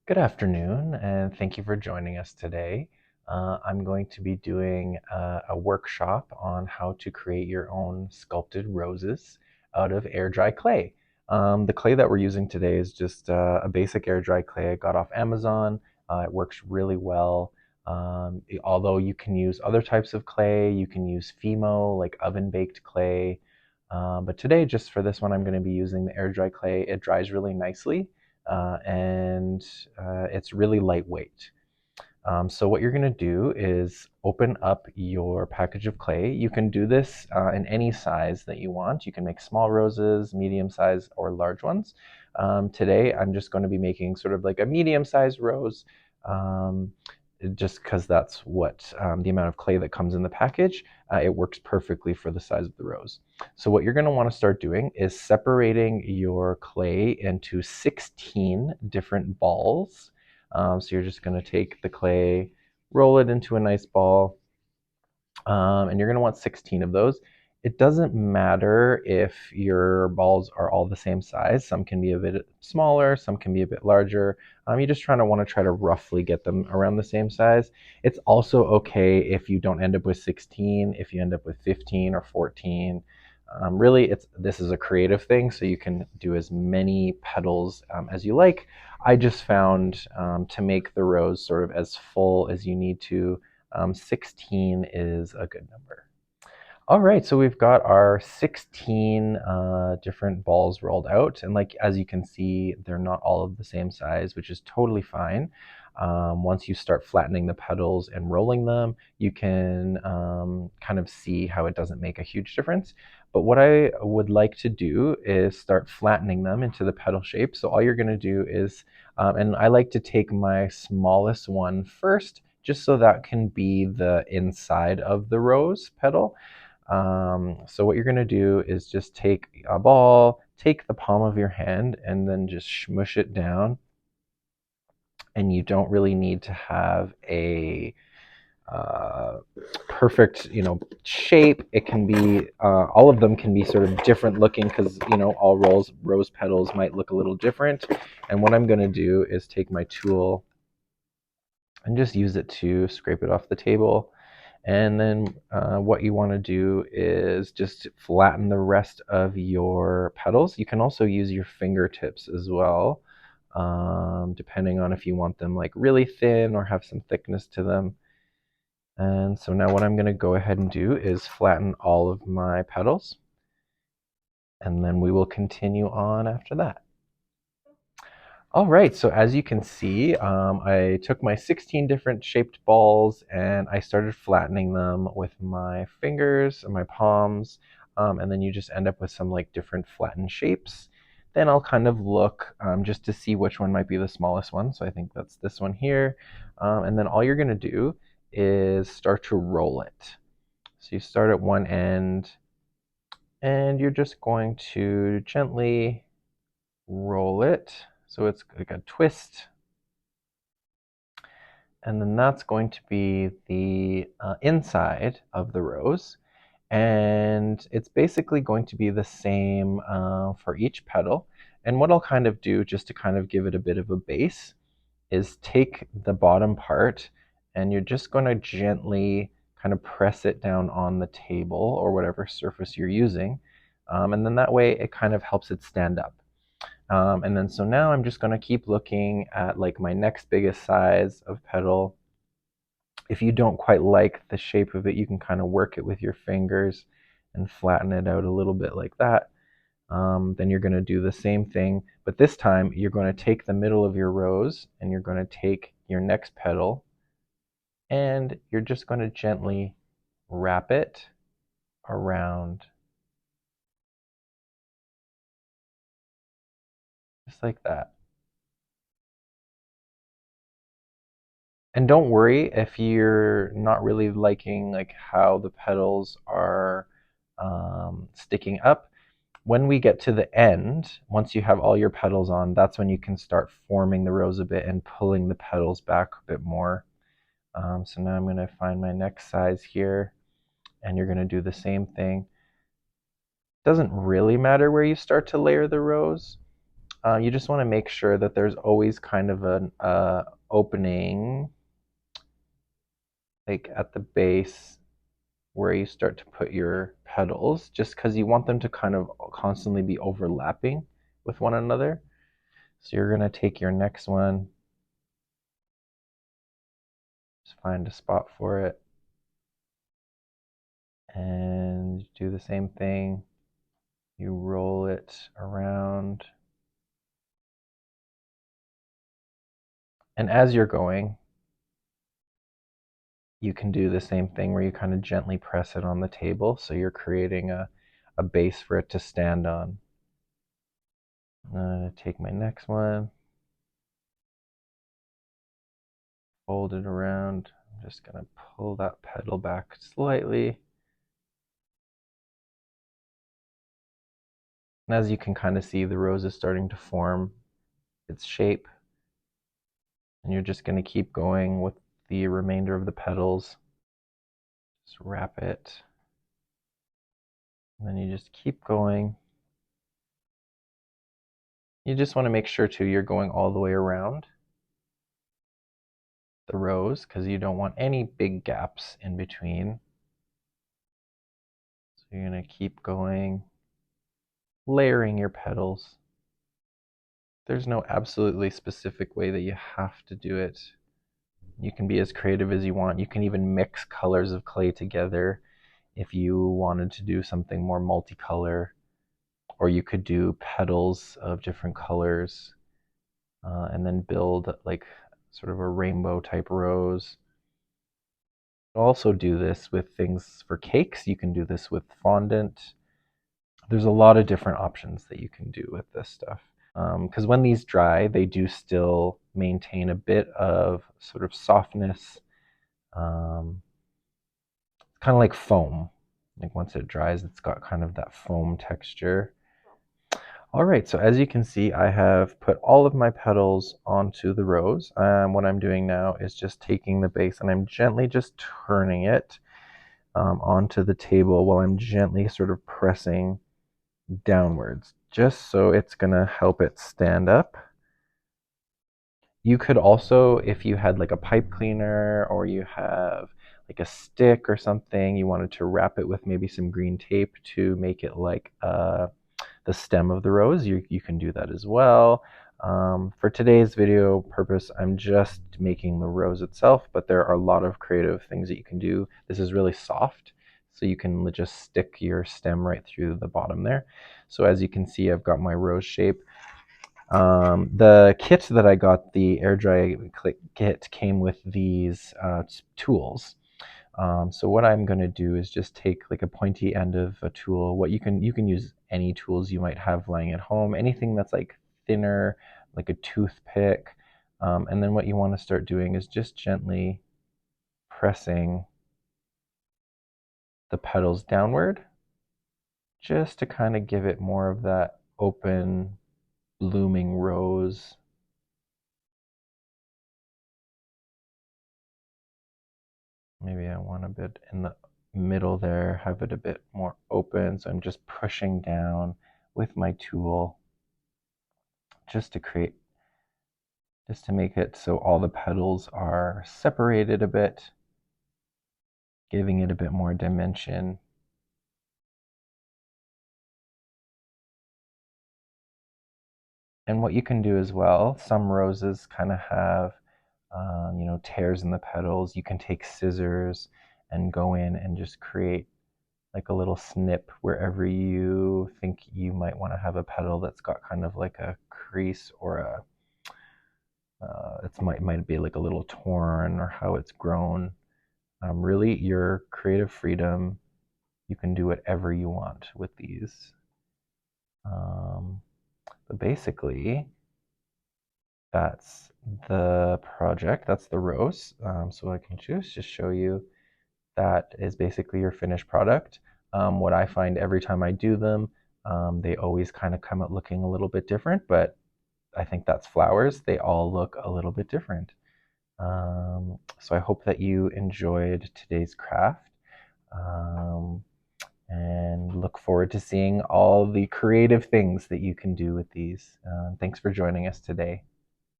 Good afternoon, and thank you for joining us today. I'm going to be doing a workshop on how to create your own sculpted roses out of air dry clay. The clay that we're using today is just a basic air dry clay I got off Amazon. It works really well. Although you can use other types of clay, you can use Fimo, like oven baked clay. But today, just for this one, I'm going to be using the air dry clay. It dries really nicely and it's really lightweight. So what you're going to do is open up your package of clay. You can do this in any size that you want. You can make small roses, medium size, or large ones. Today, I'm just going to be making sort of like a medium sized rose. Um, just because that's what the amount of clay that comes in the package, it works perfectly for the size of the rose. So what you're going to want to start doing is separating your clay into 16 different balls. So you're just going to take the clay, roll it into a nice ball, and you're going to want 16 of those. It doesn't matter if your balls are all the same size. Some can be a bit smaller, some can be a bit larger. You just want to try to roughly get them around the same size. It's also okay if you don't end up with 16, if you end up with 15 or 14. Really, this is a creative thing, so you can do as many petals as you like. I just found to make the rose sort of as full as you need to, 16 is a good number. All right, so we've got our 16 different balls rolled out, and like as you can see, they're not all of the same size, which is totally fine. Once you start flattening the petals and rolling them, you can kind of see how it doesn't make a huge difference. But what I would like to do is start flattening them into the petal shape. So all you're going to do is, and I like to take my smallest one first, just so that can be the inside of the rose petal. So what you're going to do is just take a ball, take the palm of your hand, and then just smush it down. And you don't really need to have a uh, perfect, shape. It can be all of them can be sort of different looking because all rose petals might look a little different. And what I'm going to do is take my tool and just use it to scrape it off the table. And then what you want to do is just flatten the rest of your petals. You can also use your fingertips as well, depending on if you want them like really thin or have some thickness to them. And so now what I'm going to go ahead and do is flatten all of my petals, and then we will continue on after that. All right, so as you can see, I took my 16 different shaped balls and I started flattening them with my fingers and my palms, and then you just end up with some like different flattened shapes. Then I'll kind of look just to see which one might be the smallest one. So I think that's this one here. And then all you're gonna do is start to roll it. So you start at one end and you're just going to gently roll it. So it's like a twist, and then that's going to be the inside of the rose. And it's basically going to be the same for each petal. And what I'll kind of do, just to kind of give it a bit of a base, is take the bottom part and you're just going to gently kind of press it down on the table or whatever surface you're using. And then that way it kind of helps it stand up. And then so now I'm just going to keep looking at like my next biggest size of petal. If you don't quite like the shape of it, you can kind of work it with your fingers and flatten it out a little bit like that. Then you're going to do the same thing, but this time you're going to take the middle of your rose and you're going to take your next petal and you're just going to gently wrap it around just like that. And don't worry if you're not really liking like how the petals are sticking up. When we get to the end, once you have all your petals on, that's when you can start forming the rose a bit and pulling the petals back a bit more. So now I'm going to find my next size here, and you're going to do the same thing. Doesn't really matter where you start to layer the rose. You just want to make sure that there's always kind of an opening, like at the base where you start to put your petals, just because you want them to kind of constantly be overlapping with one another. So you're going to take your next one, just find a spot for it, and do the same thing. You roll it around. And as you're going, you can do the same thing where you kind of gently press it on the table, so you're creating a base for it to stand on. I'm going to take my next one, fold it around. I'm just going to pull that petal back slightly. And as you can kind of see, the rose is starting to form its shape. And you're just going to keep going with the remainder of the petals. Just wrap it. And then you just keep going. You just want to make sure too you're going all the way around the rose, because you don't want any big gaps in between. So you're going to keep going, layering your petals. There's no absolutely specific way that you have to do it. You can be as creative as you want. You can even mix colors of clay together if you wanted to do something more multicolor, or you could do petals of different colors and then build like sort of a rainbow type rose. You can also do this with things for cakes. You can do this with fondant. There's a lot of different options that you can do with this stuff. Because when these dry, they do still maintain a bit of sort of softness. It's kind of like foam. Like once it dries, it's got kind of that foam texture. All right, so as you can see, I have put all of my petals onto the rose. What I'm doing now is just taking the base and I'm gently just turning it onto the table while I'm gently sort of pressing downwards, just so it's gonna help it stand up. You could also, if you had like a pipe cleaner or you have like a stick or something, you wanted to wrap it with maybe some green tape to make it like the stem of the rose, you can do that as well. For today's video purpose, I'm just making the rose itself, but there are a lot of creative things that you can do. This is really soft, so you can just stick your stem right through the bottom there. So as you can see, I've got my rose shape. The kit that I got, the air dry kit, came with these tools. So what I'm going to do is just take like a pointy end of a tool. What you can use any tools you might have lying at home, anything that's like thinner, like a toothpick. And then what you want to start doing is just gently pressing the petals downward, just to kind of give it more of that open, blooming rose. Maybe I want a bit in the middle there, have it a bit more open. So I'm just pushing down with my tool just to make it so all the petals are separated a bit, giving it a bit more dimension. And what you can do as well, some roses kind of have tears in the petals. You can take scissors and go in and just create like a little snip wherever you think you might want to have a petal that's got kind of like a crease or a it might be like a little torn, or how it's grown. Really, your creative freedom. You can do whatever you want with these. But basically, that's the project. That's the rose. So I can just show you. That is basically your finished product. What I find every time I do them, they always kind of come out looking a little bit different, but I think that's flowers. They all look a little bit different. So I hope that you enjoyed today's craft. and look forward to seeing all the creative things that you can do with these. Thanks for joining us today.